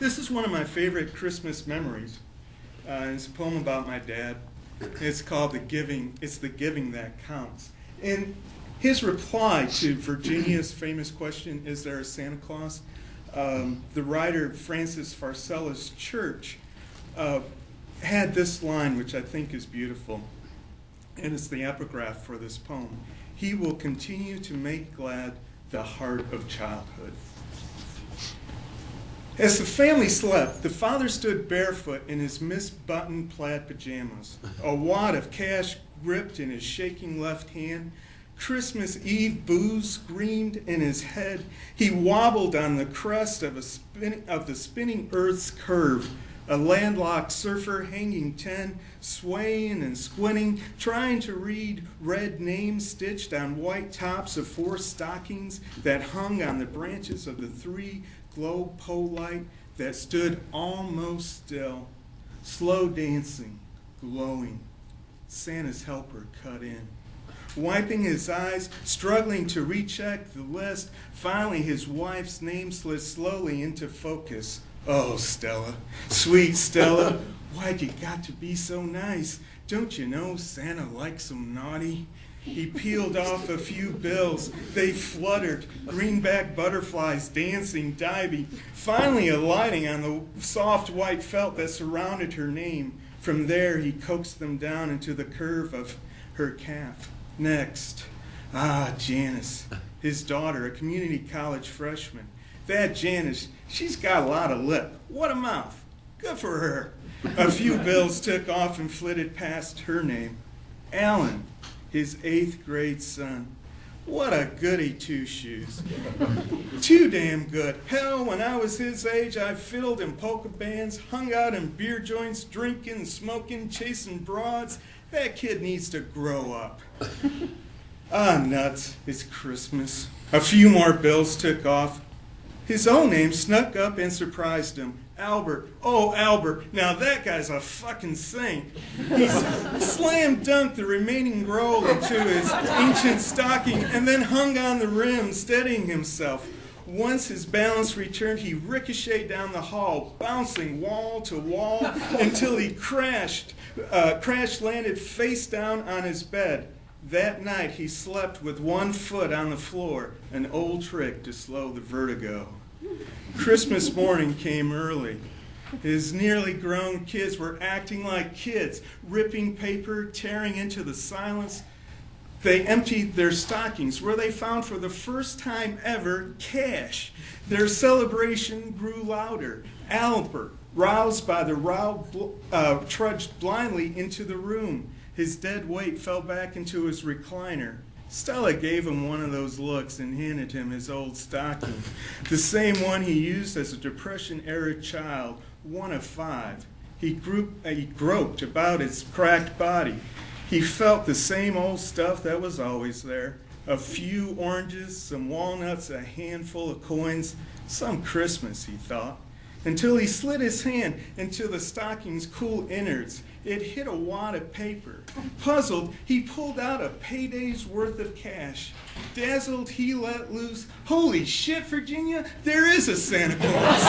This is one of my favorite Christmas memories. It's a poem about my dad. It's called The Giving That Counts. And his reply to Virginia's famous question, is there a Santa Claus? The writer Francis Farcella's church had this line, which I think is beautiful. And it's the epigraph for this poem. He will continue to make glad the heart of childhood. As the family slept, the father stood barefoot in his misbuttoned plaid pajamas, a wad of cash gripped in his shaking left hand. Christmas Eve booze screamed in his head. He wobbled on the crest of the spinning earth's curve, a landlocked surfer hanging 10, swaying and squinting, trying to read red names stitched on white tops of 4 stockings that hung on the branches of the 3 globe pole light that stood almost still, slow dancing, glowing. Santa's helper cut in. Wiping his eyes, struggling to recheck the list, finally his wife's name slid slowly into focus. Oh, Stella, sweet Stella, why'd you got to be so nice? Don't you know Santa likes them naughty? He peeled off a few bills. They fluttered, greenback butterflies dancing, diving, finally alighting on the soft white felt that surrounded her name. From there, he coaxed them down into the curve of her calf. Next, Janice, his daughter, a community college freshman. That Janice, she's got a lot of lip. What a mouth. Good for her. A few bills took off and flitted past her name. Alan, his 8th grade son. What a goody two-shoes. Too damn good. Hell, when I was his age, I fiddled in polka bands, hung out in beer joints, drinking, smoking, chasing broads. That kid needs to grow up. Nuts. It's Christmas. A few more bills took off. His own name snuck up and surprised him. Albert. Oh, Albert. Now that guy's a fucking saint. He slam dunked the remaining roll into his ancient stocking and then hung on the rim, steadying himself. Once his balance returned, he ricocheted down the hall, bouncing wall to wall until he crash-landed face down on his bed. That night, he slept with one foot on the floor, an old trick to slow the vertigo. Christmas morning came early. His nearly grown kids were acting like kids, ripping paper, tearing into the silence. They emptied their stockings, where they found for the first time ever cash. Their celebration grew louder. Albert, roused by the row, trudged blindly into the room. His dead weight fell back into his recliner. Stella gave him one of those looks and handed him his old stocking, the same one he used as a Depression-era child, one of 5. He groped about its cracked body. He felt the same old stuff that was always there. A few oranges, some walnuts, a handful of coins. Some Christmas, he thought. Until he slid his hand into the stocking's cool innards. It hit a wad of paper. Puzzled, he pulled out a payday's worth of cash. Dazzled, he let loose. Holy shit, Virginia, there is a Santa Claus.